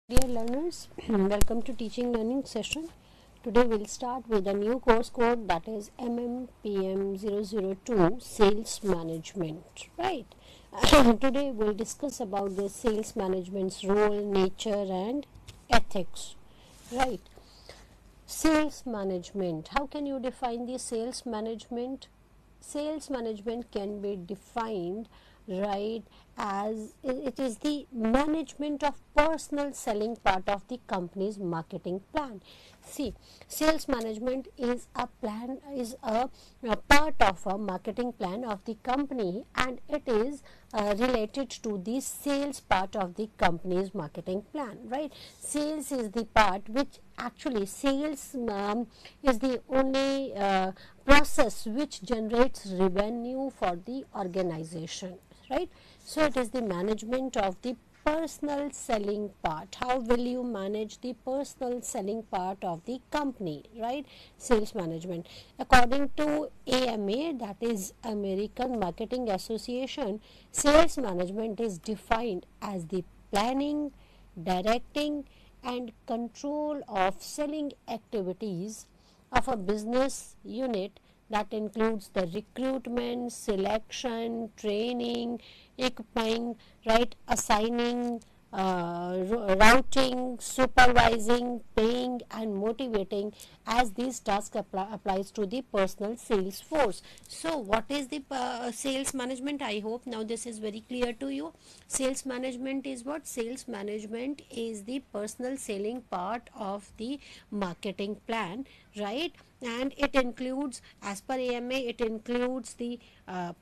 Dear learners, welcome to teaching learning session. Today we'll start with a new course code, that is MMPM002 Sales Management, right? Today we'll discuss about the sales management's role, nature and ethics, right? Sales management. How can you define the sales management? Sales management can be defined, right, as it is the management of personal selling part of the company's marketing plan. See, sales management is a part of a marketing plan of the company, and it is related to the sales part of the company's marketing plan, right? Sales is the part which actually sales is the only process which generates revenue for the organization, right? So it is the management of the personal selling part. How will you manage the personal selling part of the company, right? Sales management, according to AMA, that is American Marketing Association, sales management is defined as the planning, directing and control of selling activities of a business unit that includes the recruitment, selection, training, equipping, right, assigning, routing, supervising, paying and motivating, as these tasks applies to the personal sales force. So what is the sales management? I hope now this is very clear to you. Sales management is what? Sales management is the personal selling part of the marketing plan, right? And it includes, as per AMA, it includes the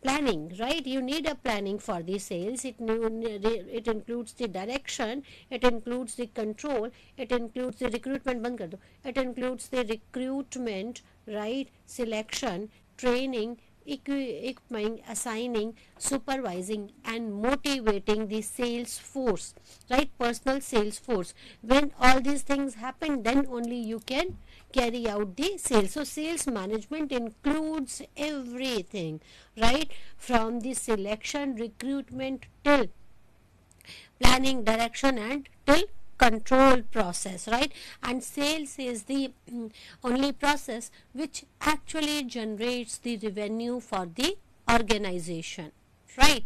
planning, right? You need a planning for the sales. It includes the direction, it includes the control, it includes the recruitment, band kar do. It includes the recruitment, right, selection, training, equipping, assigning, supervising and motivating the sales force, right, personal sales force. When all these things happen, then only you can carry out the sales. So sales management includes everything, right, from the selection, recruitment till planning, direction and till control process, right? And sales is the only process which actually generates the revenue for the organization, right?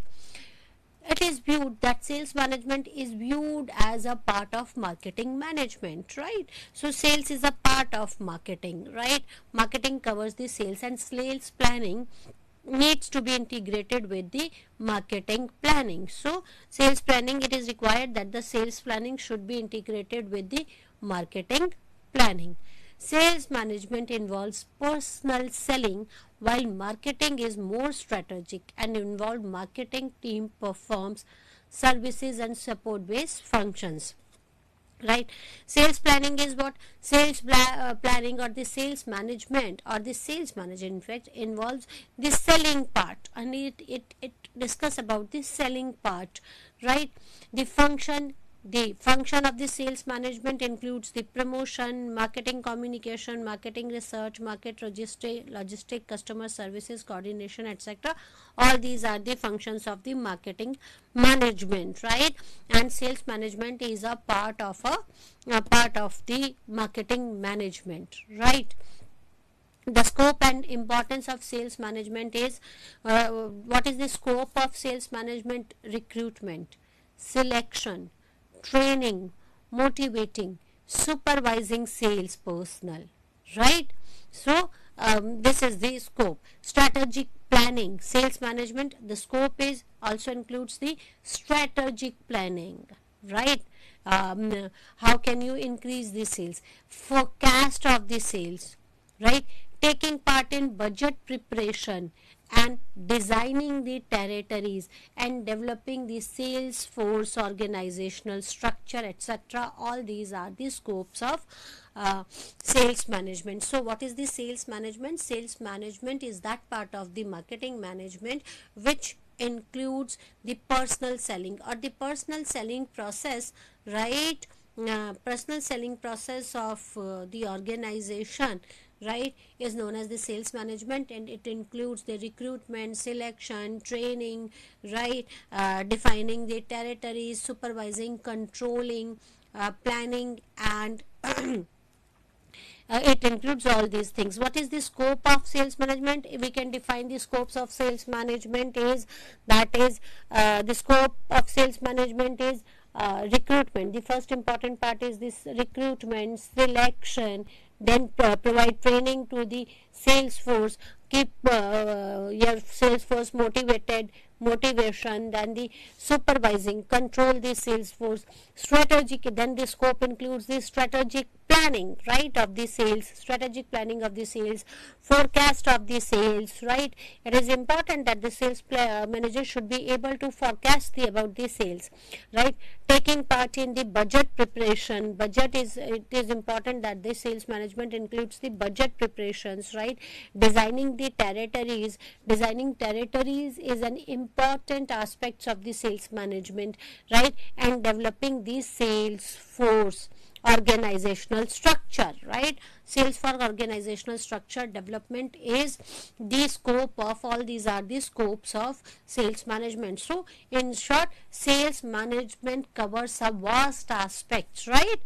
It is viewed that sales management is viewed as a part of marketing management, right? So sales is a part of marketing, right? Marketing covers the sales, and sales planning needs to be integrated with the marketing planning. So sales planning, it is required that the sales planning should be integrated with the marketing planning. Sales management involves personal selling, while marketing is more strategic and involved marketing team performs services and support based functions, right? Sales planning is what? Planning or the sales management or the sales manager, in fact, involves the selling part, and it discuss about the selling part, right? The function of the sales management includes the promotion, marketing communication, marketing research, market logistic, customer services coordination, etc. All these are the functions of the marketing management, right? And sales management is a part of the marketing management, right? The scope and importance of sales management is, what is the scope of sales management? Recruitment, selection, training, motivating, supervising sales personnel, right? So this is the scope. Strategic planning, sales management, the scope is also includes the strategic planning, right? How can you increase the sales, forecast of the sales, right? Taking part in budget preparation and designing the territories and developing the sales force organizational structure, etc. All these are the scopes of sales management. So what is the sales management? Sales management is that part of the marketing management which includes the personal selling or the personal selling process, right? Personal selling process of the organization, right, is known as the sales management, and it includes the recruitment, selection, training, right, defining the territories, supervising, controlling, planning, and it includes all these things. What is the scope of sales management? We can define the scopes of sales management is, that is, the scope of sales management is recruitment. The first important part is this recruitment, selection, then provide training to the sales force, keep your sales force motivated, motivation, then the supervising, control the sales force, strategic, then the scope includes the strategic planning, right, of the sales, strategic planning of the sales, forecast of the sales, right. It is important that the sales manager should be able to forecast about the sales, right. Taking part in the budget preparation, it is important that the sales management includes the budget preparations, right. Designing territories is an important aspect of the sales management, right. And developing the sales force organizational structure, right. Sales for organizational structure development is the scope of, all these are the scopes of sales management. So in short, sales management covers a vast aspects, right.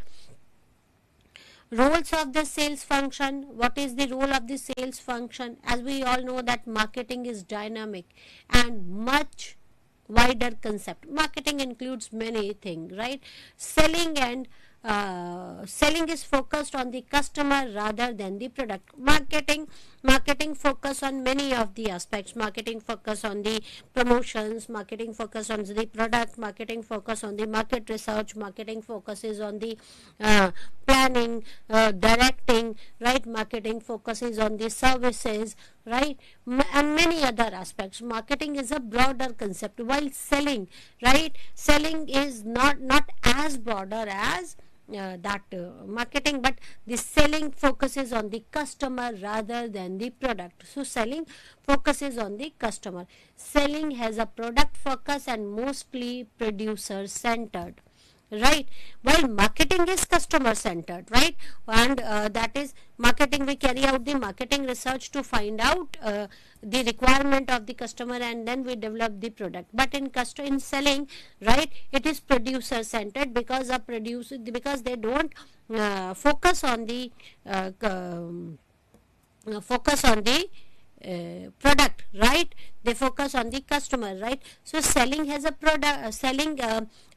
Roles of the sales function. What is the role of the sales function? As we all know that marketing is dynamic and much wider concept. Marketing includes many things, right. Selling is focused on the customer rather than the product. Marketing focus on many of the aspects. Marketing focus on the promotions, marketing focus on the product, marketing focus on the market research, marketing focuses on the planning, directing, right. Marketing focuses on the services, right, and many other aspects. Marketing is a broader concept, while selling, right, selling is not as broader as marketing, but the selling focuses on the customer rather than the product. So selling focuses on the customer. Selling has a product focus and mostly producer centered, right, while marketing is customer centered, right. And that is marketing, we carry out the marketing research to find out the requirement of the customer, and then we develop the product. But in selling, right, it is producer centered, because they don't focus on the product, right. They focus on the customer, right. So selling has a product,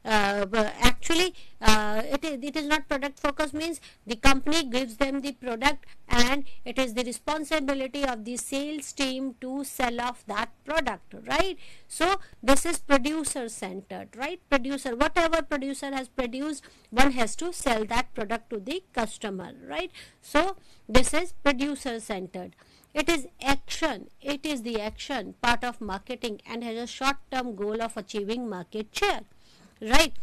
actually it is not product focus, means the company gives them the product and it is the responsibility of the sales team to sell off that product, right. So this is producer centered, right. Whatever producer has produced, one has to sell that product to the customer, right. So this is producer centered. It is the action part of marketing and has a short term goal of achieving market share, right.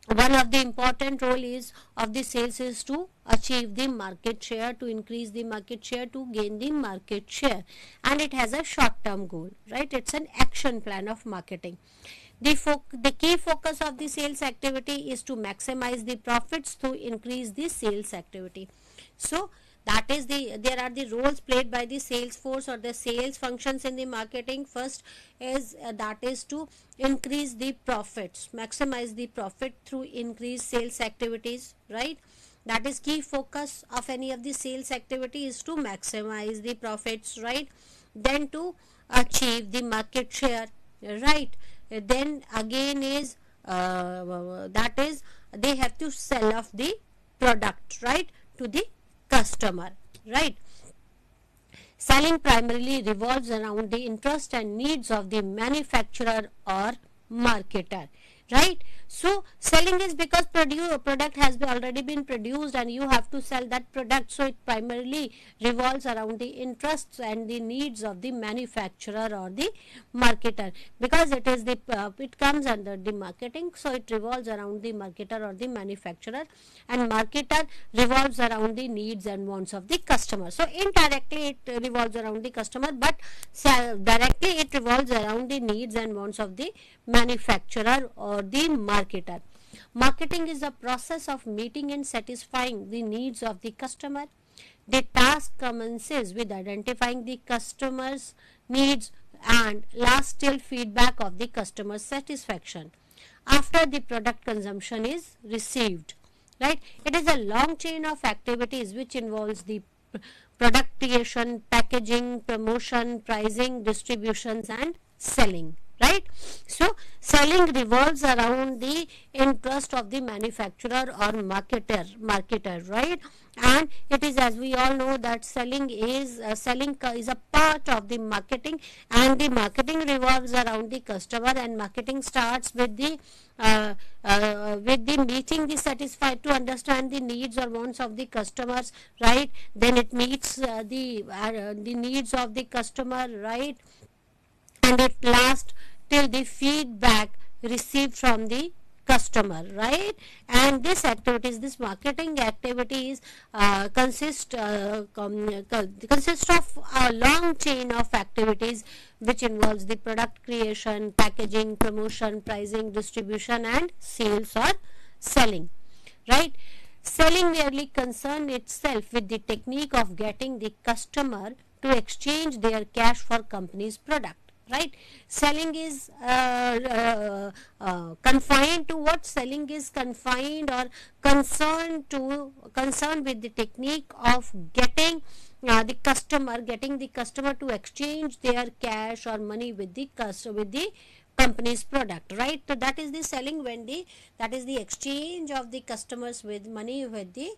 One of the important role is of the sales is to achieve the market share, to increase the market share, to gain the market share, and it has a short term goal, right. It's an action plan of marketing. The key focus of the sales activity is to maximize the profits to increase the sales activity. So there are the roles played by the sales force or the sales functions in the marketing. First is that is to increase the profits, maximize the profit through increased sales activities, right. That is key focus of any of the sales activity, is to maximize the profits, right. Then to achieve the market share, right. Then again is that is they have to sell off the product, right, to the customer, right. Selling primarily revolves around the interest and needs of the manufacturer or marketer, right. So selling is because product has already been produced and you have to sell that product, so it primarily revolves around the interests and the needs of the manufacturer or the marketer, because it comes under the marketing, so it revolves around the marketer or the manufacturer, and marketer revolves around the needs and wants of the customer. So indirectly it revolves around the customer, but directly it revolves around the needs and wants of the manufacturer or the marketer. Marketing is a process of meeting and satisfying the needs of the customer. The task commences with identifying the customer's needs and lasts till feedback of the customer's satisfaction after the product consumption is received. right? It is a long chain of activities which involves the product creation, packaging, promotion, pricing, distributions, and selling, right? So selling revolves around the interest of the manufacturer or marketer, right? And it is, as we all know, that selling is a part of the marketing, and the marketing revolves around the customer, and marketing starts with the meeting the satisfied to understand the needs or wants of the customers, right? Then it meets the needs of the customer, right? And it lasts till the feedback received from the customer, right? And this marketing activities consist of a long chain of activities which involves the product creation, packaging, promotion, pricing, distribution, and sales or selling, right? Selling merely concern itself with the technique of getting the customer to exchange their cash for company's product, right? Selling is confined to what? Selling is confined or concerned with the technique of getting the customer to exchange their cash or money with the company's product, right? So that is the selling, that is the exchange of the customers with money with the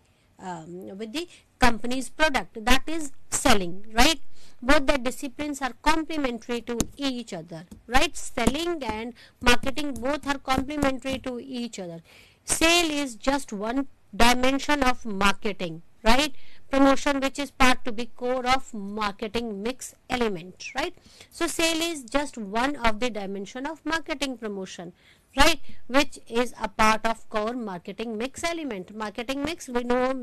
company's product. That is selling, right? Both the disciplines are complementary to each other, right? Selling and marketing both are complementary to each other. Sale is just one dimension of marketing, right? Promotion, which is part to be core of marketing mix element, right? So sale is just one of the dimension of marketing promotion, right, which is a part of core marketing mix element. Marketing mix, we know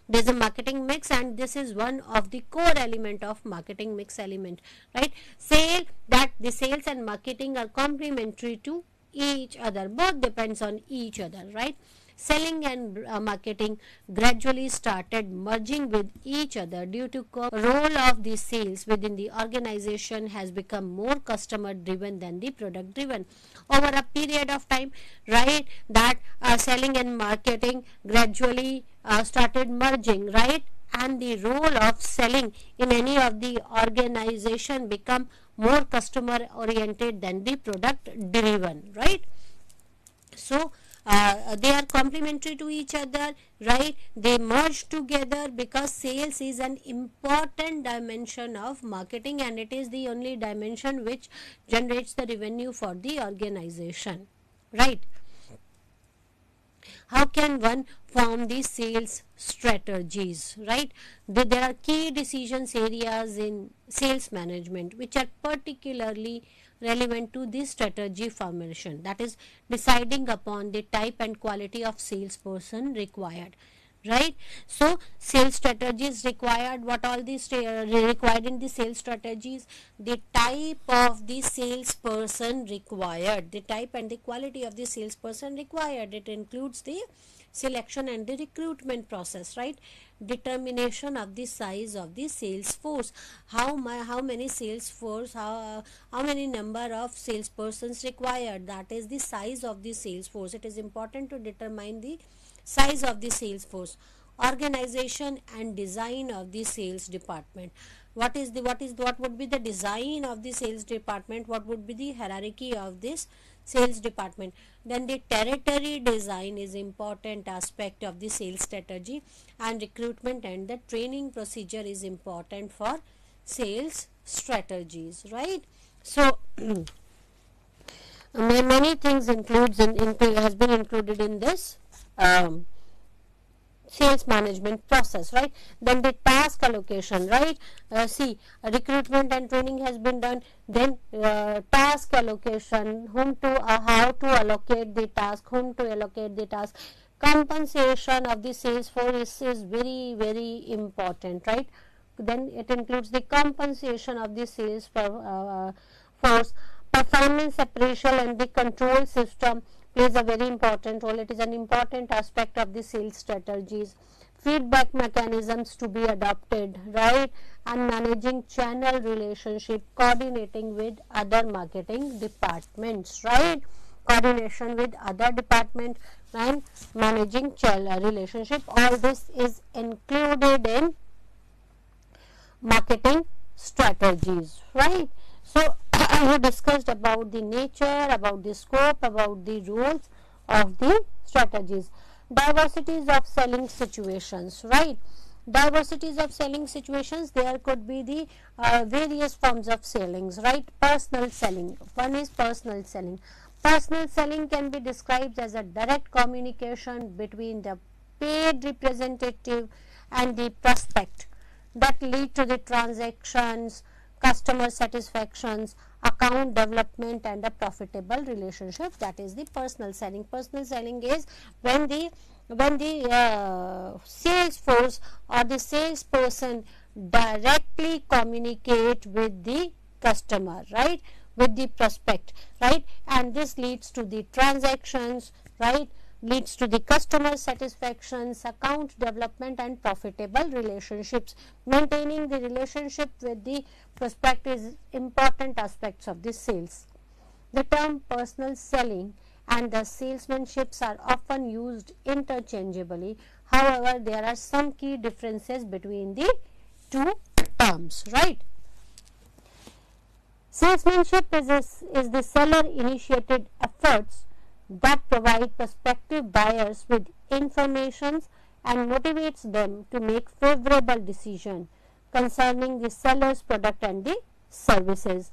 there's a marketing mix, and this is one of the core element of marketing mix element, right? The sales and marketing are complementary to each other, both depends on each other, right? Selling and marketing gradually started merging with each other due to role of the sales within the organization has become more customer driven than the product driven over a period of time, right? That selling and marketing gradually started merging, right? And the role of selling in any of the organization become more customer oriented than the product driven, right? So they are complementary to each other, right? They merge together because sales is an important dimension of marketing, and it is the only dimension which generates the revenue for the organization, right? How can one form these sales strategies, right? There are key decisions areas in sales management which are particularly relevant to this strategy formation, that is deciding upon the type and quality of salesperson required, right? So sales strategies required, what all these required in the sales strategies? The type of the salesperson required, the type and the quality of the salesperson required. It includes the selection and the recruitment process, right? Determination of the size of the sales force, how many sales force, how many number of salespersons required, that is the size of the sales force. It is important to determine the size of the sales force. Organization and design of the sales department. What would be the design of the sales department? What would be the hierarchy of this sales department? Then the territory design is important aspect of the sales strategy, and recruitment and the training procedure is important for sales strategies, right? So many things has been included in this sales management process, right? Then the task allocation, right? Recruitment and training has been done. Then task allocation, how to allocate the task, compensation of the sales force is very, very important, right? Then it includes the compensation of the sales force. Performance appraisal and the control system plays a very important role. It is an important aspect of the sales strategies. Feedback mechanisms to be adopted, right? And managing channel relationship, coordinating with other marketing departments, right? Coordination with other department, and managing relationship. All this is included in marketing strategies, right? So I have discussed about the nature, about the scope, about the rules of the strategies. Diversities of selling situations, right? Diversities of selling situations, there could be the various forms of sellings, right? Personal selling, one is personal selling. Personal selling can be described as a direct communication between the paid representative and the prospect that lead to the transactions, customer satisfactions, account development and a profitable relationship. That is the personal selling. Personal selling is when the sales force or the salesperson directly communicate with the customer, right, with the prospect, right, and this leads to the transactions, right, leads to the customer satisfactions, account development and profitable relationships. Maintaining the relationship with the prospect is important aspects of the sales. The term personal selling and the salesmanships are often used interchangeably. However, there are some key differences between the two terms, right? Salesmanship is the seller initiated efforts that provide prospective buyers with information and motivates them to make favorable decisions concerning the seller's product and the services.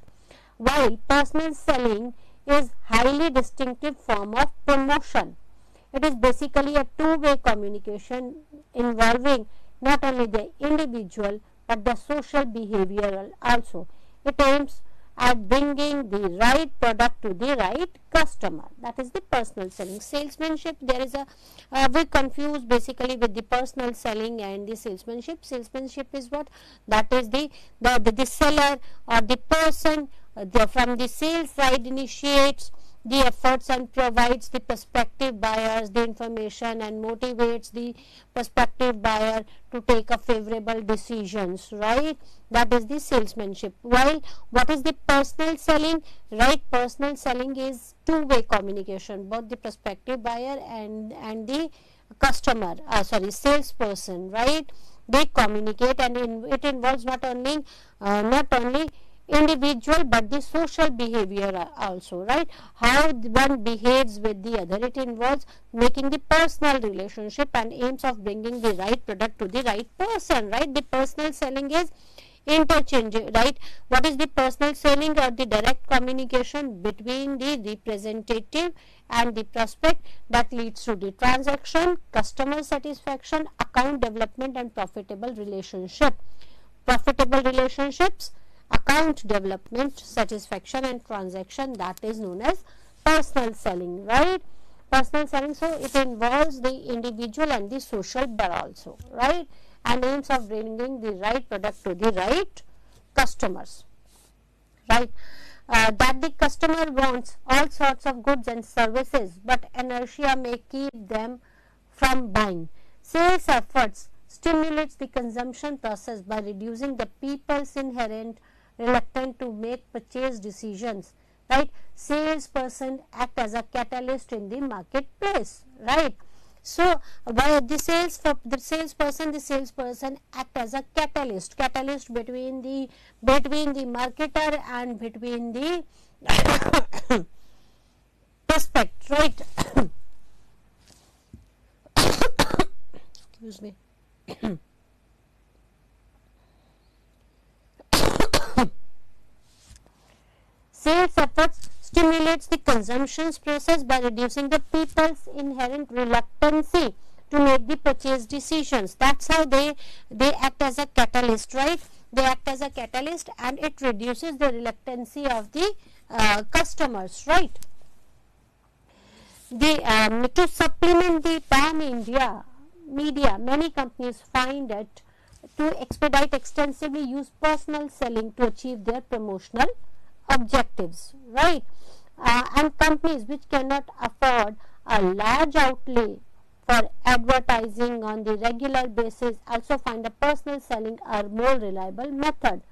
While personal selling is highly distinctive form of promotion, it is basically a two-way communication involving not only the individual but the social behavioral also. It aims at bringing the right product to the right customer. That is the personal selling. Salesmanship, there is a we confuse basically with the personal selling and the salesmanship. Salesmanship is what? That is the seller or the person from the sales side initiates the efforts and provides the prospective buyers the information and motivates the prospective buyer to take a favorable decisions, right? That is the salesmanship. While what is the personal selling, right? Personal selling is two-way communication, both the prospective buyer and the customer, salesperson, right? They communicate, and it involves not only individual but the social behavior also, right? How one behaves with the other. It involves making the personal relationship and aims of bringing the right product to the right person, right? The personal selling is interchange, right? What is the personal selling or the direct communication between the representative and the prospect that leads to the transaction, customer satisfaction, account development and profitable relationship. Profitable relationships, account development, satisfaction and transaction, that is known as personal selling, right? Personal selling, so it involves the individual and the social bar also, right? And aims of bringing the right product to the right customers, right? That the customer wants all sorts of goods and services, but inertia may keep them from buying. Sales efforts stimulates the consumption process by reducing the people's inherent reluctant to make purchase decisions, right? Salesperson act as a catalyst in the marketplace, right? So by the salesperson act as a catalyst between the marketer and between the prospect, right? Excuse me. Sales efforts stimulates the consumption process by reducing the people's inherent reluctancy to make the purchase decisions. That's how they act as a catalyst, right? They act as a catalyst and it reduces the reluctancy of the customers, right? To supplement the pan-India media, many companies find it to expedite extensively use personal selling to achieve their promotional objectives, right? And companies which cannot afford a large outlay for advertising on the regular basis also find a personal selling a more reliable method.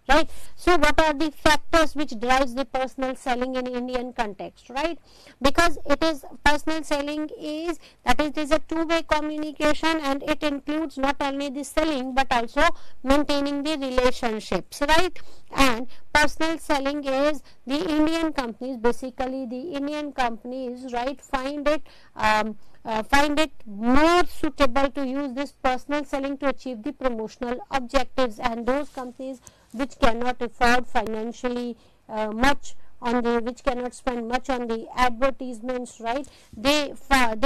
right? So what are the factors which drives the personal selling in Indian context, right? Because it is personal selling is that it is a two-way communication, and it includes not only the selling but also maintaining the relationships, right? And personal selling is the Indian companies, basically the Indian companies, right, find it more suitable to use this personal selling to achieve the promotional objectives, and those companies which cannot afford financially much on the which cannot spend much on the advertisements, right, they find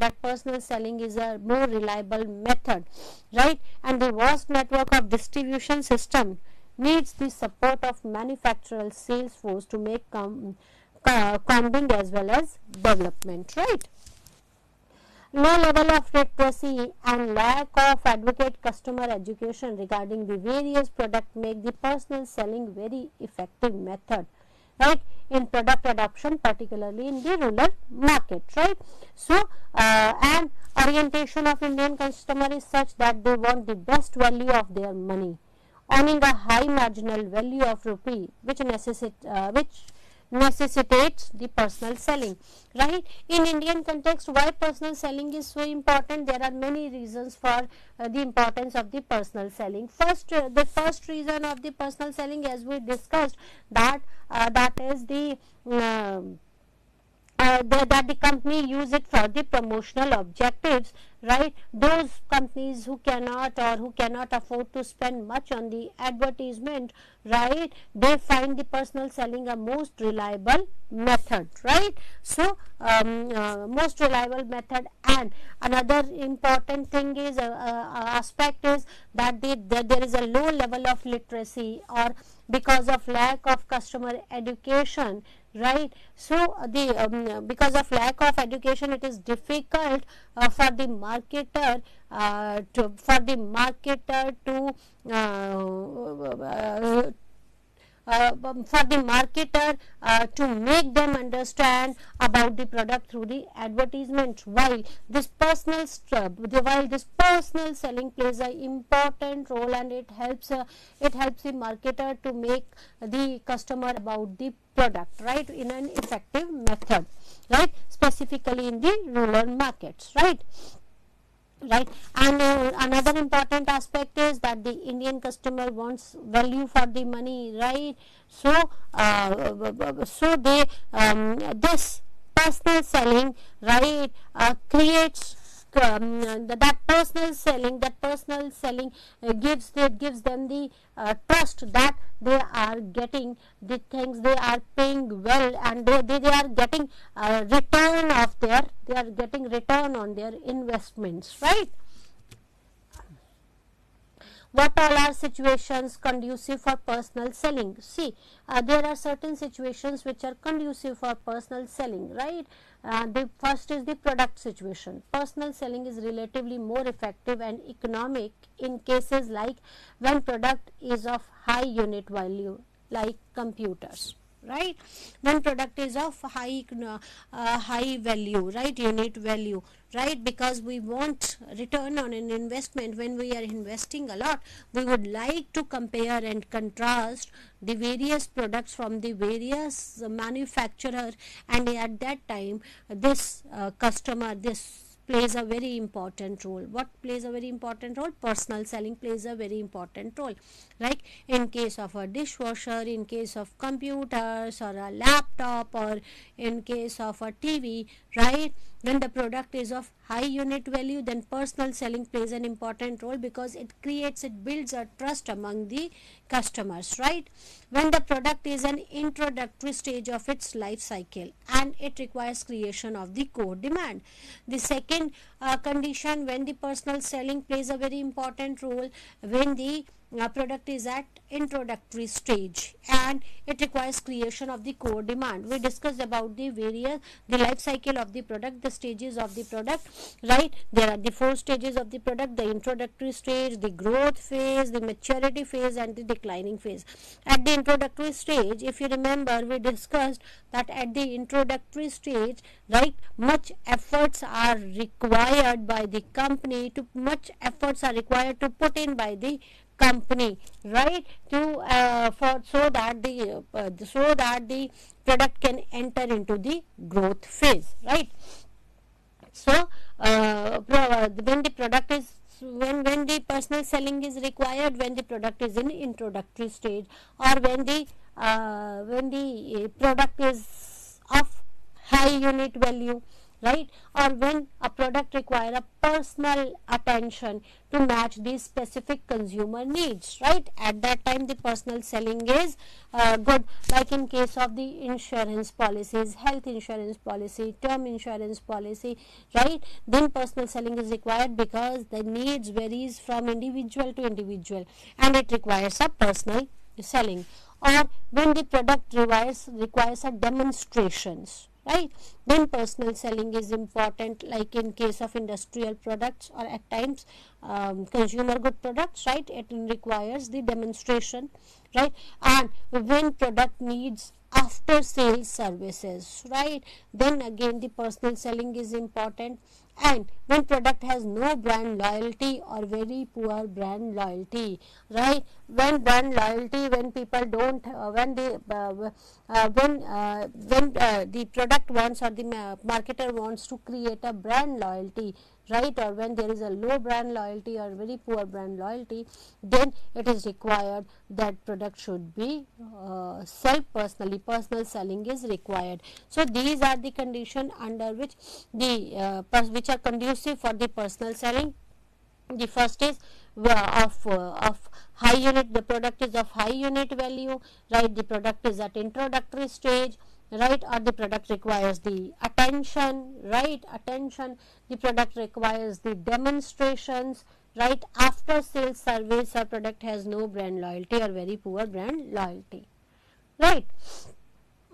that personal selling is a more reliable method, right? And the vast network of distribution system needs the support of manufacturer sales force to make combing as well as development, right? Low level of literacy and lack of adequate customer education regarding the various products make the personal selling very effective method, right, in product adoption, particularly in the rural market, right? So and orientation of Indian customer is such that they want the best value of their money, owning a high marginal value of rupee, which necessitates the personal selling, right? In Indian context, why personal selling is so important? There are many reasons for the importance of the personal selling. The first reason of the personal selling, as we discussed, that is that the company use it for the promotional objectives, right? Those companies who cannot afford to spend much on the advertisement, right, they find the personal selling a most reliable method, right? So most reliable method. And another important thing is aspect is that there is a low level of literacy, or because of lack of customer education, right? So because of lack of education, it is difficult for the marketer to make them understand about the product through the advertisement, while this personal selling plays an important role, and it helps the marketer to make the customer about the product, right, in an effective method, right, specifically in the rural markets, right? And another important aspect is that the Indian customer wants value for the money, right? So they this personal selling, right, creates that personal selling gives them the trust that they are getting the things, they are paying well, and they are getting return on their investments, right? What all are situations conducive for personal selling? See, there are certain situations which are conducive for personal selling, right? The first is the product situation. Personal selling is relatively more effective and economic in cases like when product is of high unit value, like computers, right? When product is of high value, right, unit value, right, because we want return on an investment. When we are investing a lot, we would like to compare and contrast the various products from the various manufacturer, and at that time this plays a very important role. What plays a very important role? Personal selling plays a very important role. Like in case of a dishwasher, in case of computers or a laptop, or in case of a TV, right? When the product is of high unit value, then personal selling plays an important role, because it builds a trust among the customers, right? When the product is an introductory stage of its life cycle and it requires creation of the core demand. The second condition, when the personal selling plays a very important role, when the product is at introductory stage and it requires creation of the core demand. We discussed about the life cycle of the product, the stages of the product, right? There are the 4 stages of the product: the introductory stage, the growth phase, the maturity phase, and the declining phase. At the introductory stage, if you remember, we discussed that at the introductory stage, right, much efforts are required by the company much efforts are required to put in by the company, right, to for so that the product can enter into the growth phase, right. So when the product is when the personal selling is required when the product is in introductory stage, or when the product is of high unit value, right, or when a product require a personal attention to match the specific consumer needs, right, at that time the personal selling is good, like in case of the insurance policies, health insurance policy, term insurance policy, right, then personal selling is required because the needs varies from individual to individual and it requires a personal selling. Or when the product requires a demonstrations, right, then personal selling is important, like in case of industrial products or at times consumer good products, right, it requires the demonstration, right. And when product needs after sales services, right, then again the personal selling is important. And when product has no brand loyalty or very poor brand loyalty, right, when people don't when the product wants or the marketer wants to create a brand loyalty, right, or when there is a low brand loyalty or very poor brand loyalty, then it is required that product should be sell personally, personal selling is required. So these are the condition under which which are conducive for the personal selling. The first is of high unit, the product is of high unit value, right, the product is at introductory stage, right, or the product requires the attention, right, attention, the product requires the demonstrations, right, after sales service, or product has no brand loyalty or very poor brand loyalty, right.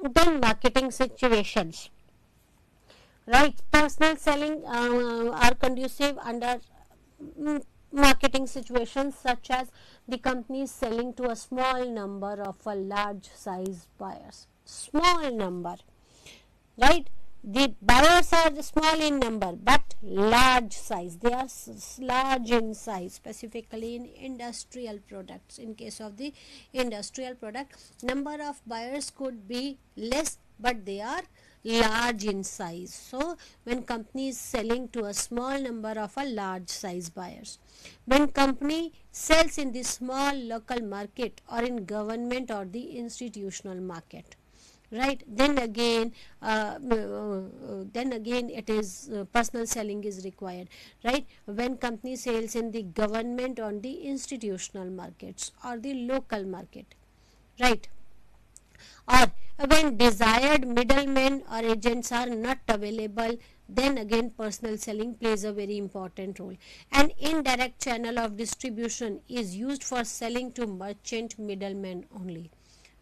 Then marketing situations, right, personal selling are conducive under marketing situations such as the company is selling to a small number of a large size buyers, small number, right, the buyers are small in number but large size, they are large in size, specifically in industrial products. In case of the industrial product, number of buyers could be less but they are large in size. So when company is selling to a small number of a large size buyers, when company sells in the small local market or in government or the institutional market, right, then again it is personal selling is required, right, when company sales in the government on the institutional markets or the local market, right, or when desired middlemen or agents are not available, then again personal selling plays a very important role. An indirect channel of distribution is used for selling to merchant middlemen only,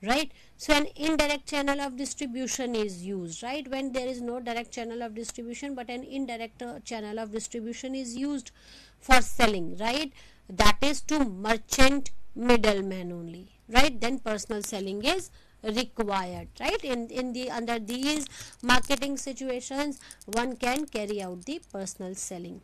right. So an indirect channel of distribution is used, right, when there is no direct channel of distribution but an indirect channel of distribution is used for selling, right, that is to merchant middlemen only, right, then personal selling is required, right. In the under these marketing situations one can carry out the personal selling,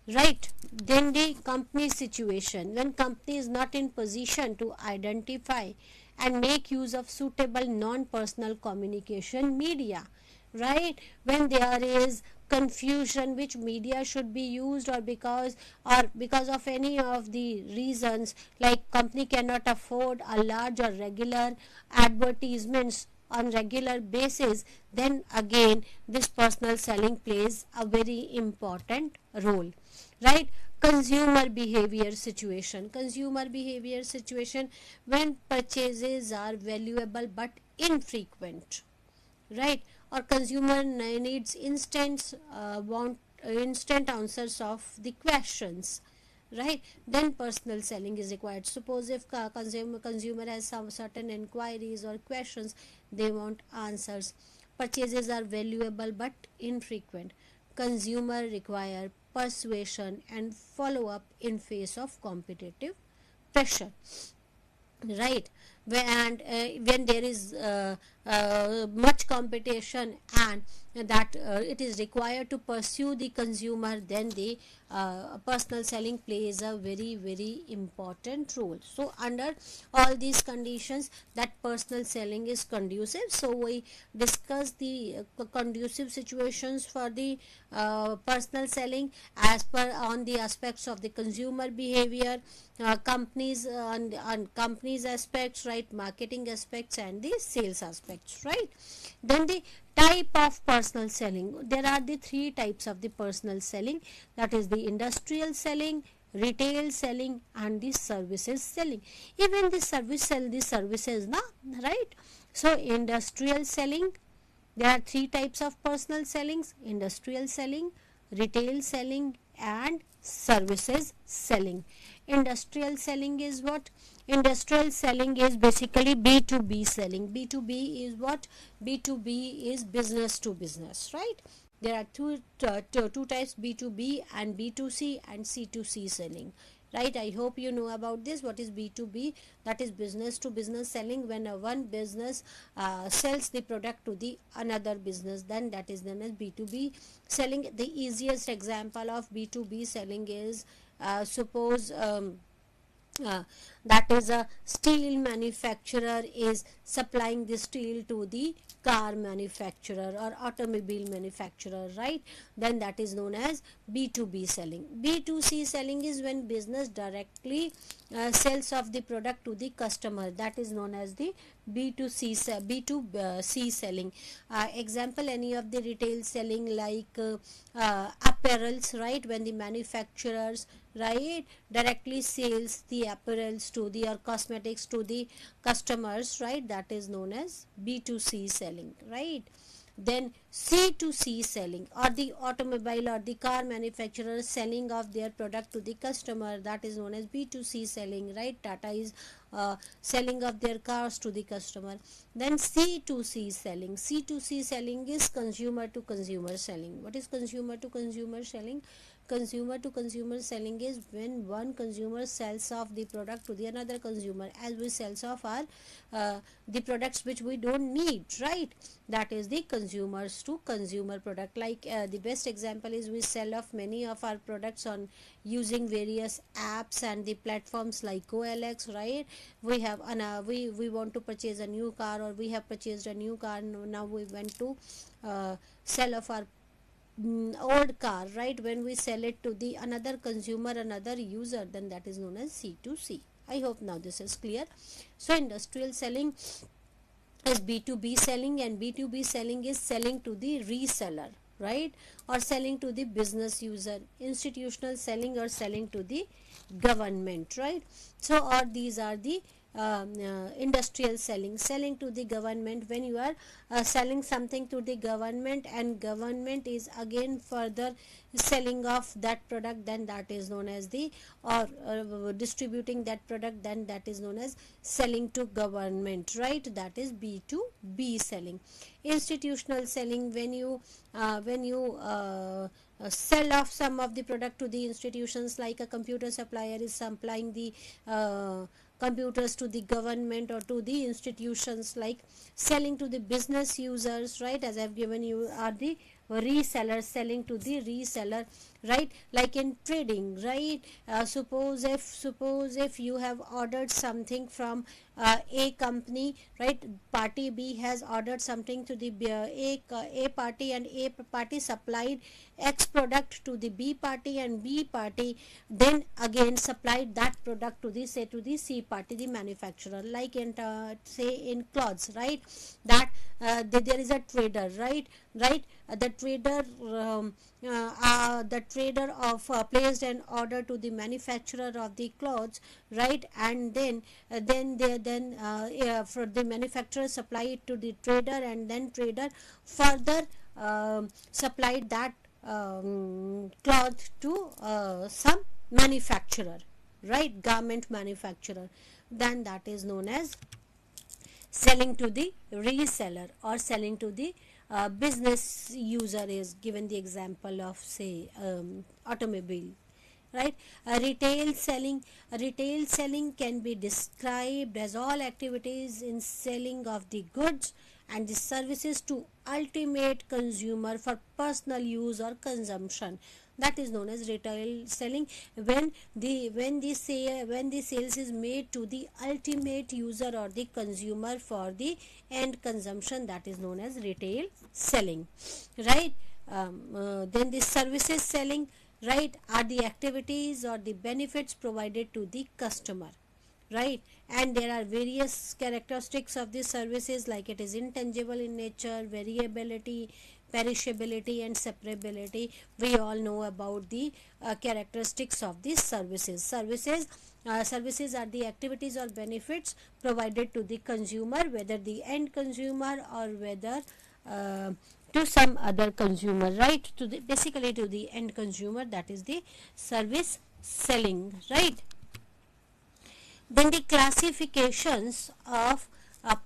right. Then the company situation, when company is not in position to identify and make use of suitable non-personal communication media, right, when there is confusion which media should be used, or because of any of the reasons, like company cannot afford a large or regular advertisements on regular basis, then again this personal selling plays a very important role, right. Consumer behavior situation, when purchases are valuable but infrequent, right, or consumer needs instant answers of the questions, right, then personal selling is required. Suppose if consumer has some certain inquiries or questions, they want answers, purchases are valuable but infrequent, consumer require persuasion and follow up in face of competitive pressure, right. and when there is much competition, and that it is required to pursue the consumer, then the personal selling plays a very very important role. So under all these conditions, that personal selling is conducive. So we discuss the conducive situations for the personal selling as per on the aspects of the consumer behavior, companies and companies aspects, right, marketing aspects and the sales aspects, right. Then the type of personal selling, there are the three types of the personal selling, that is the industrial selling, retail selling and the services selling. Even the service sell the services na, right. So industrial selling, there are three types of personal sellings: industrial selling, retail selling and services selling. Industrial selling is what? Industrial selling is basically B2B selling. B2B is what? B2B is business to business, right? There are two types, B2B and B2C and C2C selling, right. I hope you know about this. What is B2B? That is business to business selling. When one business sells the product to the another business, then that is known as B2B selling. The easiest example of B2B selling is suppose uh, that is a steel manufacturer is supplying the steel to the car manufacturer or automobile manufacturer, right. Then that is known as B2B selling. B2C selling is when business directly sells of the product to the customer, that is known as the B2C selling. Example, any of the retail selling like apparels, right, when the manufacturers, right, directly sells the apparels to the or cosmetics to the customers, right, that is known as B2C selling, right. Then C2C selling, or the automobile or the car manufacturer selling of their product to the customer, that is known as B2C selling, right. Tata is selling of their cars to the customer. Then C2C selling, C2C selling is consumer to consumer selling. What is consumer to consumer selling? Consumer to consumer selling is when one consumer sells off the product to the another consumer, as we sells off our the products which we don't need, right. That is the consumers to consumer product. Like the best example is we sell off many of our products on using various apps and the platforms like OLX, right. We have we want to purchase a new car, or we have purchased a new car, now we went to sell off our old car, right. When we sell it to the another consumer, another user, then that is known as C2C. I hope now this is clear. So industrial selling is B2B selling, and B2B selling is selling to the reseller, right, or selling to the business user. Institutional selling or selling to the government, right. So or these are the industrial selling. Selling to the government, when you are selling something to the government and government is again further selling of that product, then that is known as the or distributing that product, then that is known as selling to government, right. That is B2B selling. Institutional selling, when you sell off some of the product to the institutions, like a computer supplier is supplying the computers to the government or to the institutions. Like selling to the business users, right, as I've given you are the resellers, selling to the reseller, right. Like in trading, right, suppose if you have ordered something from A company, right, party B has ordered something to the A party, and A party supplied X product to the B party, and B party then again supplied that product to the say to the C party, the manufacturer. Like in say in clothes, right, that there is a trader, right. The trader of placed an order to the manufacturer of the clothes, right, and then for the manufacturer supply it to the trader, and then trader further supplied that cloth to some manufacturer, right, garment manufacturer. Then that is known as selling to the reseller or selling to the business user. Is given the example of say automobile, right? Retail selling can be described as all activities in selling of the goods and the services to ultimate consumer for personal use or consumption. That is known as retail selling. When the sales is made to the ultimate user or the consumer for the end consumption, that is known as retail selling, right? Then the services selling, right, are the activities or the benefits provided to the customer, right? And there are various characteristics of these services, like it is intangible in nature, variability, perishability and separability. We all know about the characteristics of these services are the activities or benefits provided to the consumer, whether the end consumer or whether uh, to some other consumer, right? To the basically to the end consumer, that is the service selling, right? Then the classifications of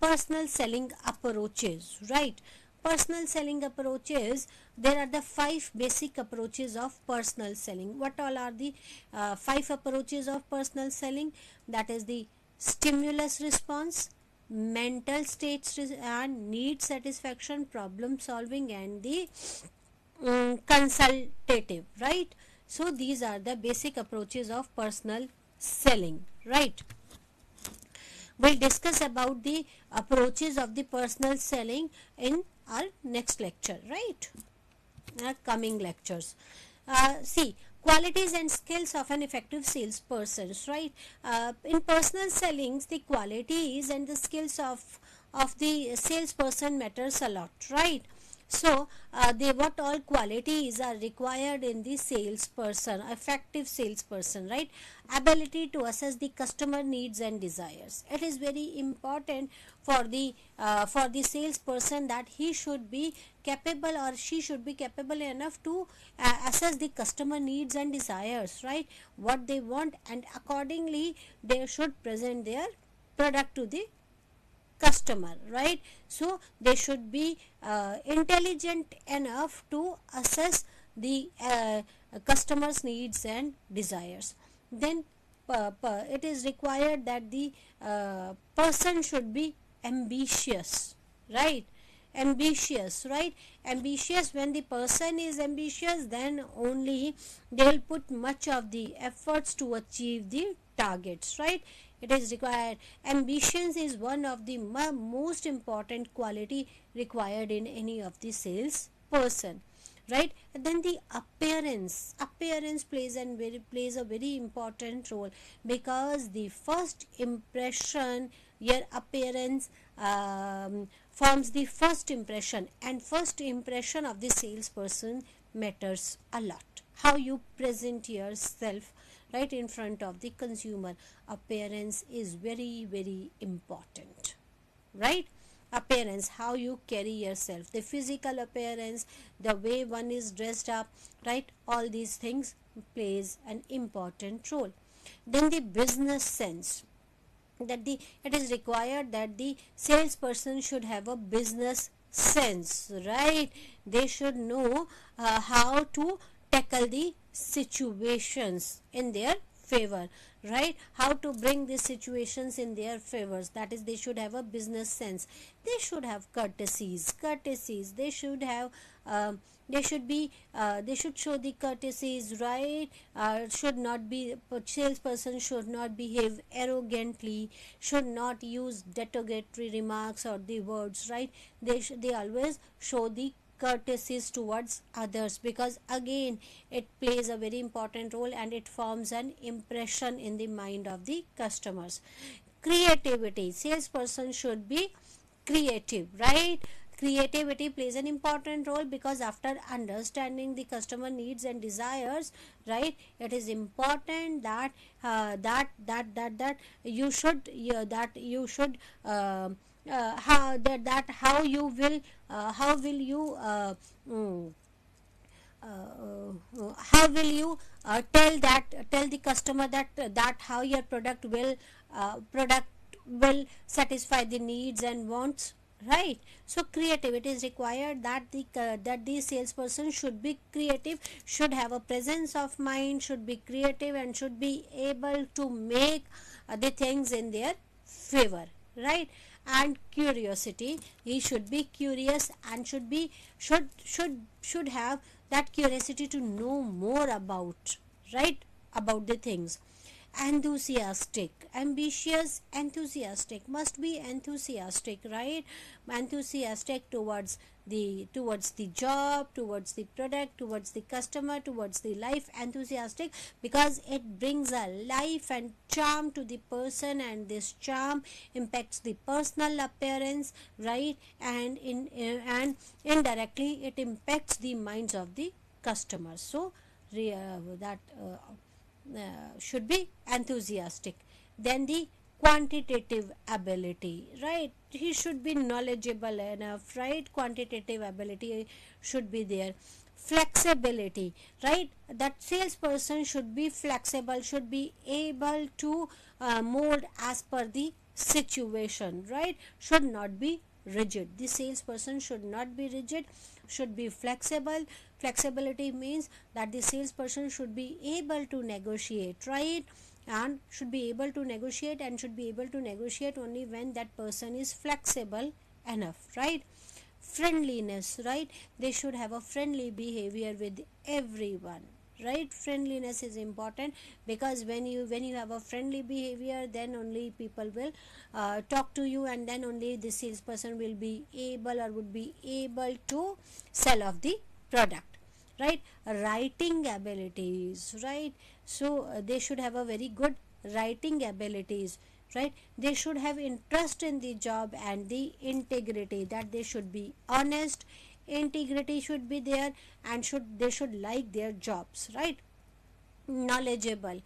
personal selling approaches, right? Personal selling approaches, there are the 5 basic approaches of personal selling. What all are the 5 approaches of personal selling? That is the stimulus response, mental states and need satisfaction, problem solving, and the consultative, right? So these are the basic approaches of personal selling, right? We'll discuss about the approaches of the personal selling in our next lecture, right? Our coming lectures. See, qualities and skills of an effective salesperson, right? In personal sellings, the qualities and the skills of the salesperson matters a lot, right? So, what all qualities are required in the salesperson, effective salesperson, right? Ability to assess the customer needs and desires. It is very important for the salesperson that he should be capable or she should be capable enough to assess the customer needs and desires, right? What they want, and accordingly they should present their product to the customer, right? So they should be intelligent enough to assess the customer's needs and desires. Then it is required that the person should be ambitious, right? Ambitious, right? Ambitious. When the person is ambitious, then only they'll put much of the efforts to achieve the targets, right? It is required. Ambitions is one of the most important quality required in any of the sales person, right? And then the appearance plays a very important role, because the first impression, your appearance forms the first impression, and first impression of the salesperson matters a lot. How you present yourself, right, in front of the consumer, appearance is very, very important, right? Appearance, how you carry yourself, the physical appearance, the way one is dressed up, right? All these things plays an important role. Then the business sense, that it is required that the salesperson should have a business sense, right? They should know how to tackle the situations in their favor, right? How to bring the situations in their favors. That is, they should have a business sense. They should have courtesies. They should have they should show the courtesies, right? Should not be, salesperson should not behave arrogantly, should not use derogatory remarks or the words, right? They always show the courtesies towards others, because again it plays a very important role and it forms an impression in the mind of the customers. Creativity, salesperson should be creative, right? Creativity plays an important role, because after understanding the customer needs and desires, right, it is important that that you should how you will mm, how will you tell the customer that how your product will satisfy the needs and wants, right? So creativity is required, that the salesperson should be creative, should have a presence of mind, should be creative, and should be able to make the things in their favor, right? And curiosity, he should be curious and should have that curiosity to know more about, right, about the things. Enthusiastic, ambitious, enthusiastic, must be enthusiastic, right? Enthusiastic towards the job, towards the product, towards the customer, towards the life, enthusiastic because it brings a life and charm to the person, and this charm impacts the personal appearance, right? And indirectly it impacts the minds of the customers. So that should be enthusiastic. Then the quantitative ability, right? He should be knowledgeable enough, right? Quantitative ability should be there. Flexibility, right? That salesperson should be flexible, should be able to mold as per the situation, right? Should not be rigid. The salesperson should not be rigid, should be flexible. Flexibility means that the salesperson should be able to negotiate, right? And should be able to negotiate, and should be able to negotiate only when that person is flexible enough, right? Friendliness, right? They should have a friendly behavior with everyone, right? Friendliness is important, because when you have a friendly behavior, then only people will talk to you, and then only the salesperson will be able or would be able to sell off the product, right? Writing abilities, right? So they should have a very good writing abilities, right? They should have interest in the job, and the integrity, that they should be honest, integrity should be there, and they should like their jobs, right? Knowledgeable,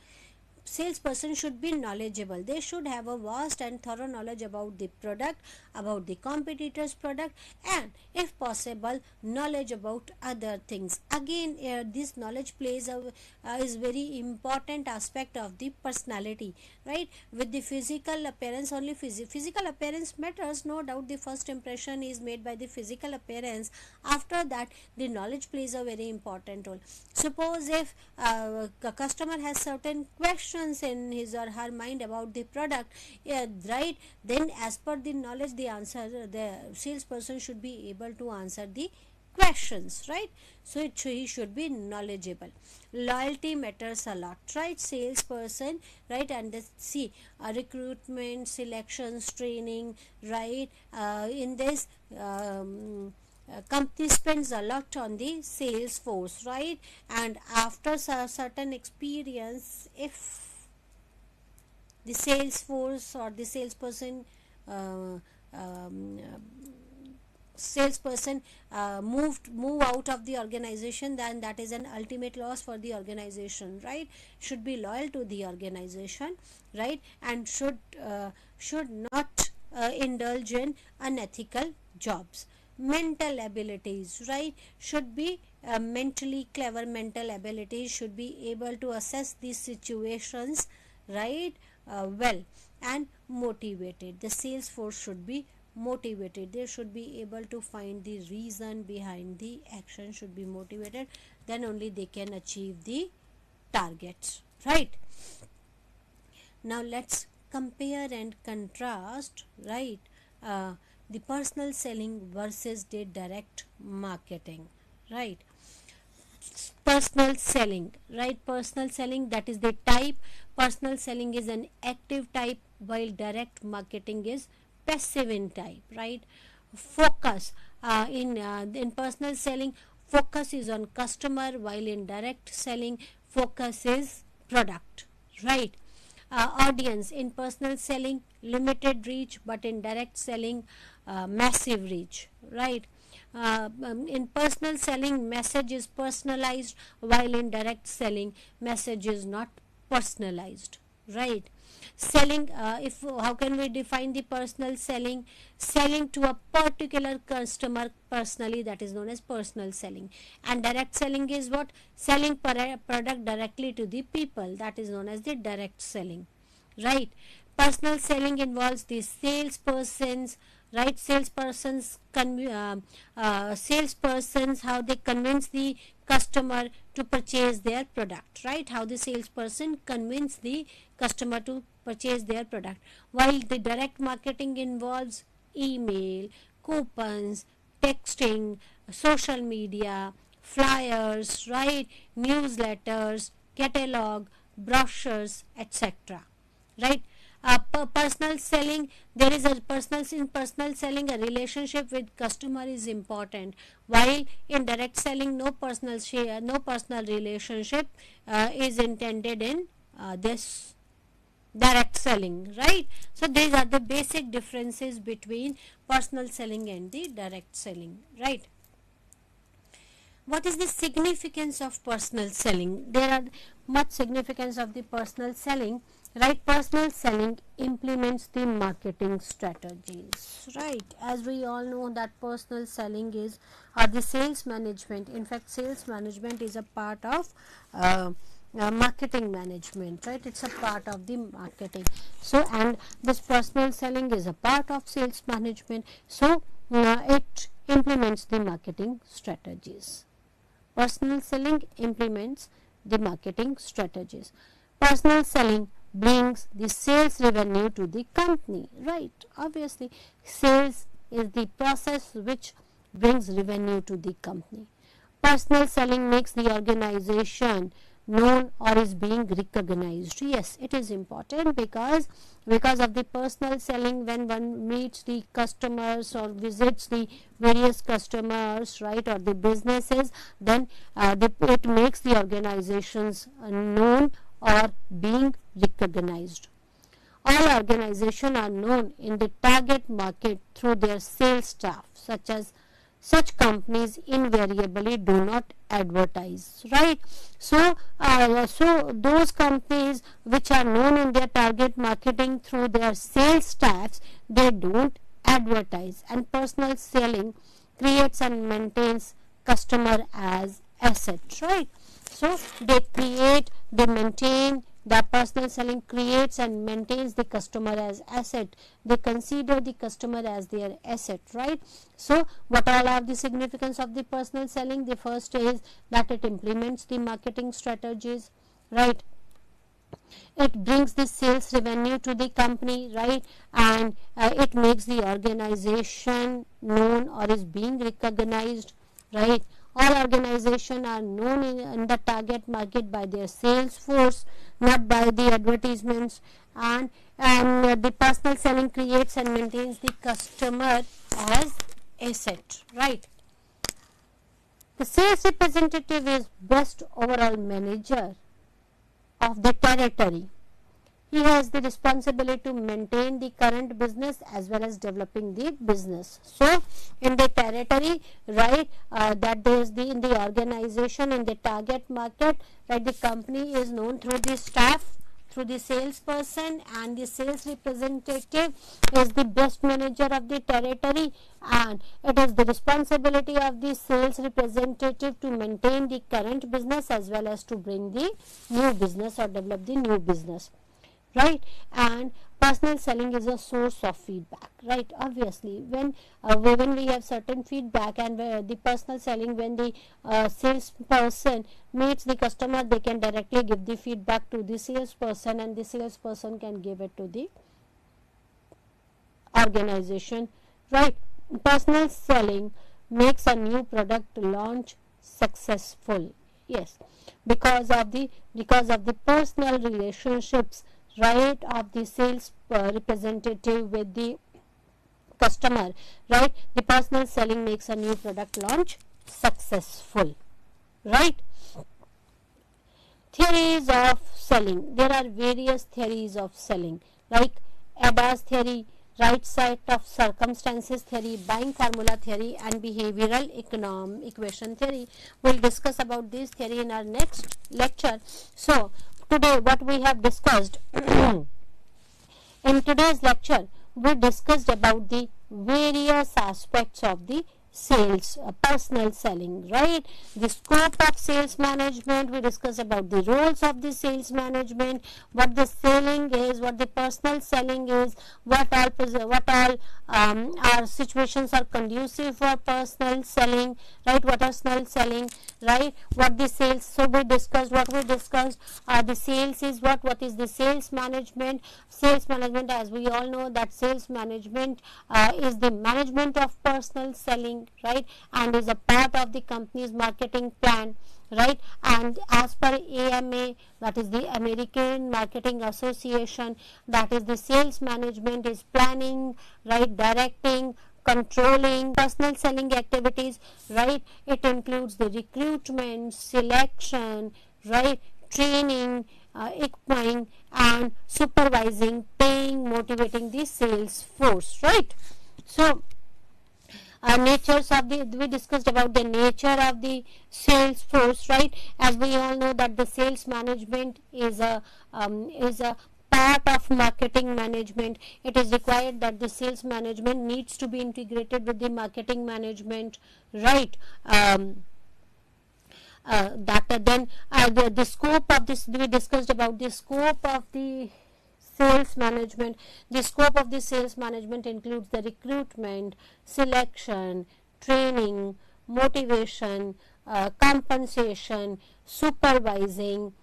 salesperson should be knowledgeable. They should have a vast and thorough knowledge about the product, about the competitor's product, and if possible knowledge about other things. Again, this knowledge plays a is very important aspect of the personality, right? With the physical appearance only, physical appearance matters, no doubt. The first impression is made by the physical appearance. After that, the knowledge plays a very important role. Suppose if a customer has certain questions in his or her mind about the product, yeah, right? Then as per the knowledge, the salesperson should be able to answer the questions, right? So he should be knowledgeable. Loyalty matters a lot, right? Salesperson, right? And see, recruitment, selections, training, right? In this company spends a lot on the sales force, right? And after certain experience, if the sales force or the uh, um, salesperson move out of the organization, then that is an ultimate loss for the organization, right? Should be loyal to the organization, right? And should not indulge in unethical jobs. Mental abilities, right? Should be mentally clever. Mental abilities should be able to assess these situations, right? Well, and motivated. The sales force should be motivated. They should be able to find the reason behind the action, should be motivated, then only they can achieve the targets, right? Now let's compare and contrast, right? The personal selling versus the direct marketing, right? Personal selling, right? Personal selling, that is the type. Personal selling is an active type, while direct marketing is passive in type, right? Focus, in personal selling, focus is on customer, while in direct selling, focus is product, right? Audience, in personal selling, limited reach, but in direct selling, massive reach, right? In personal selling, message is personalized, while in direct selling, message is not personalized, right? Selling, if how can we define the personal selling? Selling to a particular customer personally, that is known as personal selling. And direct selling is what? Selling product directly to the people, that is known as the direct selling, right? Personal selling involves the salesperson's right? Salespersons, how they convince the customer to purchase their product, right? How the salesperson convince the customer to purchase their product. While the direct marketing involves email, coupons, texting, social media, flyers, right, newsletters, catalog, brochures, etc. Right. Personal selling, there is a personal selling, a relationship with customer is important, while in direct selling no personal share, no personal relationship is intended in this direct selling, right? So these are the basic differences between personal selling and the direct selling, right? What is the significance of personal selling? There are much significance of the personal selling, right? Personal selling implements the marketing strategies, right? As we all know that personal selling is the sales management. In fact, sales management is a part of marketing management, right? It's a part of the marketing. So, and this personal selling is a part of sales management. So, it implements the marketing strategies. Personal selling implements the marketing strategies. Personal selling brings the sales revenue to the company, right? Obviously, sales is the process which brings revenue to the company. Personal selling makes the organization known or is being recognized. Yes, it is important because of the personal selling, when one meets the customers or visits the various customers, right, or the businesses, then it makes the organizations known or being recognized. All organizations are known in the target market through their sales staff, such companies invariably do not advertise, right? So those companies which are known in their target marketing through their sales staffs, they don't advertise. And personal selling creates and maintains customer as asset, right? So they maintain, the personal selling creates and maintains the customer as asset. They consider the customer as their asset, right? So what all are the significance of the personal selling? The first is that it implements the marketing strategies, right? It brings the sales revenue to the company, right? And it makes the organization known or is being recognized, right? All organizations are known in the target market by their sales force, not by the advertisements. And the personal selling creates and maintains the customer as asset, right? The sales representative is best overall manager of the territory. He has the responsibility to maintain the current business as well as developing the business. So in the territory, right, that there is in the organization, in the target market, right, the company is known through the staff, through the salesperson, and the sales representative is the best manager of the territory, and it is the responsibility of the sales representative to maintain the current business as well as to bring the new business or develop the new business, right? And personal selling is a source of feedback, right? Obviously, when we have certain feedback, and the personal selling, when the salesperson meets the customer, they can directly give the feedback to the salesperson, and the salesperson can give it to the organization, right? Personal selling makes a new product launch successful. Yes, because of the personal relationships, right, of the sales representative with the customer, right? The personal selling makes a new product launch successful, right? Theories of selling. There are various theories of selling, like ADA's theory, right set of circumstances theory, buying formula theory, and behavioral equation theory. We'll discuss about this theory in our next lecture. So today what we have discussed in today's lecture, we discussed about the various aspects of the sales, personal selling, right? The scope of sales management, we discuss about the roles of the sales management, what the selling is, what the personal selling is, what all our situations are conducive for personal selling, right? What are personal selling, right? What the sales, so we discussed what we discussed. The sales is what is the sales management? Sales management, as we all know, that sales management is the management of personal selling, right, and is a part of the company's marketing plan, right? And as per AMA, that is the American Marketing Association, that is the sales management is planning, right, directing, controlling personal selling activities, right? It includes the recruitment, selection, right, training, equipping and supervising, paying, motivating the sales force, right? So natures of the, we discussed about the nature of the sales force, right? As we all know that the sales management is a part of marketing management. It is required that the sales management needs to be integrated with the marketing management, right? That then the scope of this, we discussed about the scope of the sales management. The scope of the sales management includes the recruitment, selection, training, motivation, compensation, supervising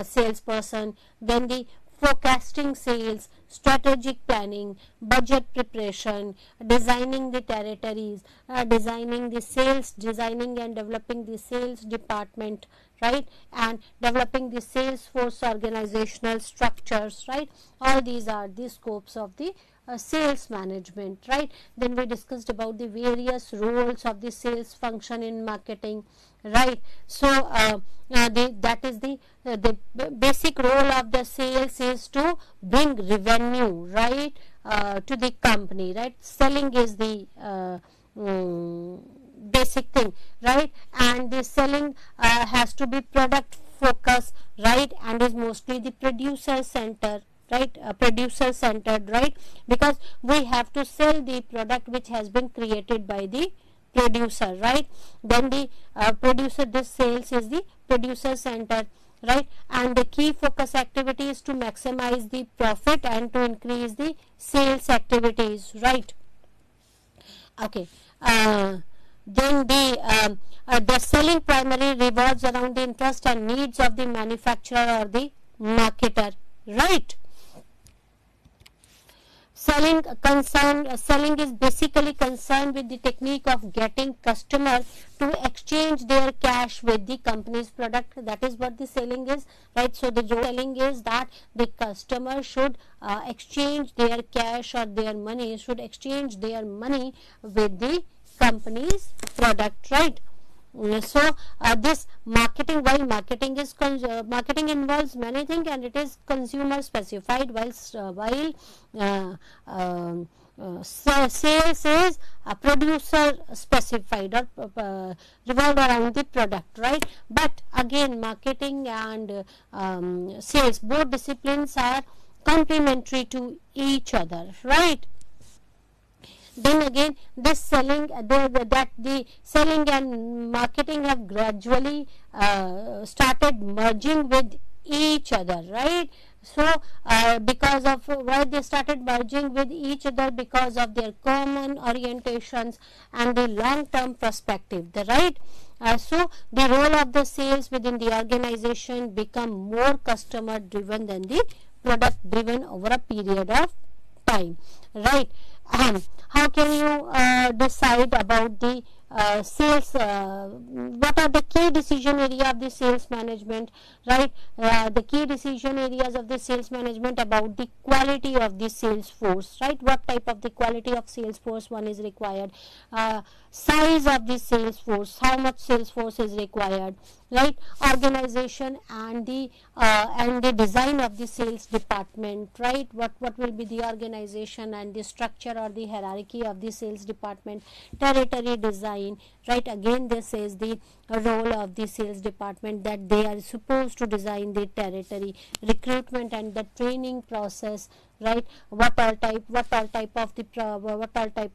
salesperson, then the forecasting sales, strategic planning, budget preparation, designing the territories, designing the sales, designing and developing the sales department, right, and developing the sales force organizational structures, right? All these are the scopes of the sales management, right? Then we discussed about the various roles of the sales function in marketing, right? So that is the basic role of the sales is to bring revenue, right, to the company, right? Selling is the basic thing, right? And the selling has to be product focused, right, and is mostly the producer center, right, producer centered, right, because we have to sell the product which has been created by the producer, right? Then the producer, this sales is the producer center, right, and the key focus activity is to maximize the profit and to increase the sales activities, right? Okay. Then the selling primarily revolves around the interest and needs of the manufacturer or the marketer, right? Selling is basically concerned with the technique of getting customer to exchange their cash with the company's product. That is what the selling is, right? So the selling is that the customer should exchange their cash or their money, should exchange their money with the company's product, right? So this marketing, while marketing is marketing involves many things and it is consumer specified, while sales is producer specified or revolved around the product, right? But again, marketing and sales, both disciplines are complementary to each other, right? Then again, this selling, the selling and marketing have gradually started merging with each other, right? So because of why they started merging with each other, because of their common orientations and the long term perspective, right? So the role of the sales within the organization become more customer driven than the product driven over a period of time, right? How can you decide about the sales? What are the key decision area of the sales management, right? The key decision areas of the sales management about the quality of the sales force, right? What type of the quality of sales force one is required, size of the sales force, how much sales force is required, right? Organization and the design of the sales department, right? What will be the organization and the structure or the hierarchy of the sales department, territory design, right? Again, this is the role of the sales department, that they are supposed to design the territory, recruitment and the training process, right? What all type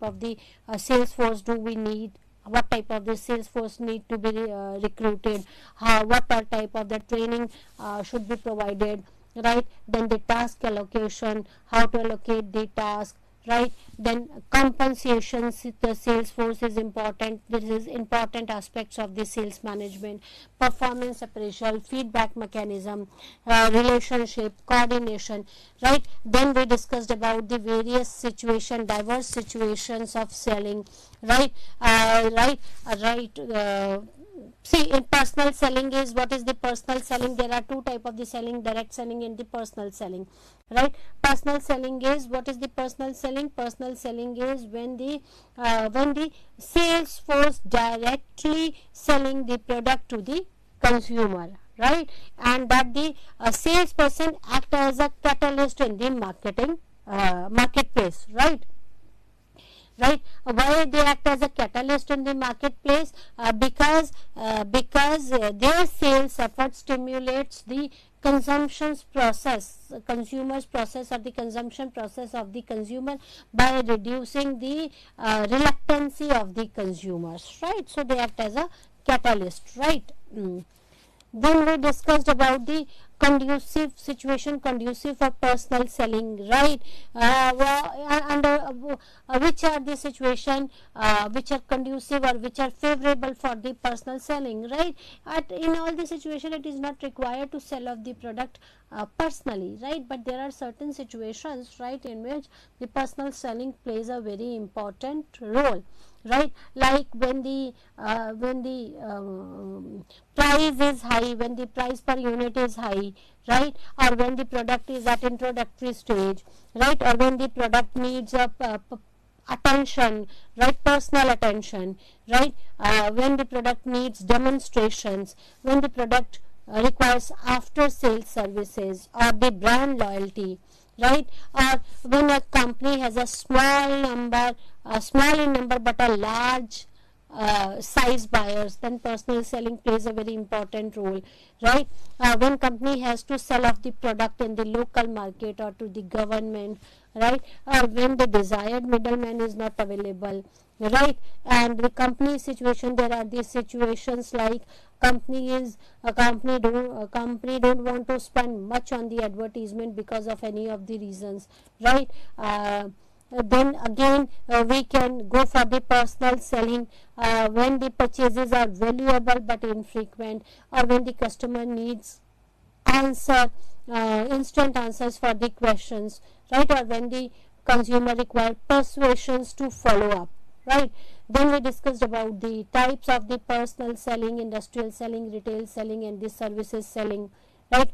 of the sales force do we need, what type of the sales force need to be recruited, what type of the training should be provided, right? Then the task allocation, how to allocate the task, right? Then compensation, the sales force is important. This is important aspects of the sales management. Performance appraisal, feedback mechanism, relationship, coordination, right? Then we discussed about the various situation, diverse situations of selling, right? See, in personal selling is, what is the personal selling? There are two type of the selling: direct selling and the personal selling, right? Personal selling is, what is the personal selling? Personal selling is when the sales force directly selling the product to the consumer, right? And that the salesperson act as a catalyst in the marketplace, right? Right? Why they act as a catalyst in the marketplace? Because their sales effort stimulates the consumption's process, consumer's process, or the consumption process of the consumer, by reducing the reluctancy of the consumers, right? So they act as a catalyst, right? Then we discussed about the conducive situation, conducive for personal selling, right? Which are the situation which are conducive or which are favorable for the personal selling, right? In all the situation, it is not required to sell off the product personally, right? But there are certain situations, right, in which the personal selling plays a very important role, right? Like when the price is high, when the price per unit is high, right? Or when the product is at introductory stage, right? Or when the product needs a attention, right? Personal attention, right? When the product needs demonstrations, when the product requires after sales services or the brand loyalty, right? Or when a company has a small in number but a large size buyers, then personal selling plays a very important role, right? When company has to sell off the product in the local market or to the government, right? Or when the desired middleman is not available, right? And the company situation, there are these situations like company don't want to spend much on the advertisement because of any of the reasons, right? Then again we can go for the personal selling when the purchases are valuable but infrequent, or when the customer needs answer instant answers for the questions, right? Or when the consumer require persuasions to follow up, right? Then we discussed about the types of the personal selling: industrial selling, retail selling, and the services selling, right?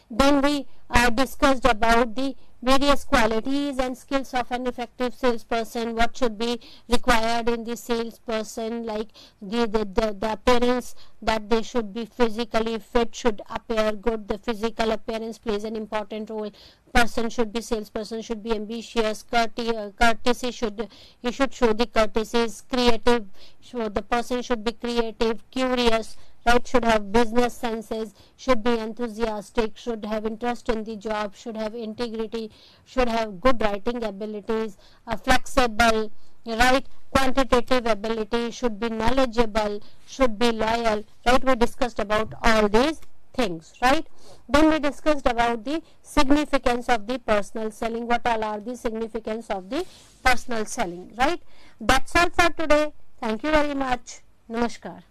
Then we discussed about the various qualities and skills of an effective salesperson, what should be required in the salesperson, like the appearance, that they should be physically fit, should appear good. The physical appearance plays an important role. Salesperson should be ambitious, courtesy, he should show the courtesies, creative, the person should be creative, curious, right? Should have business senses, should be enthusiastic, should have interest in the job, should have integrity, should have good writing abilities, flexible, right? Quantitative ability, should be knowledgeable, should be loyal, right? We discussed about all these things, right? Then we discussed about the significance of the personal selling, what all are the significance of the personal selling, right? That's all for today. Thank you very much. Namaskar.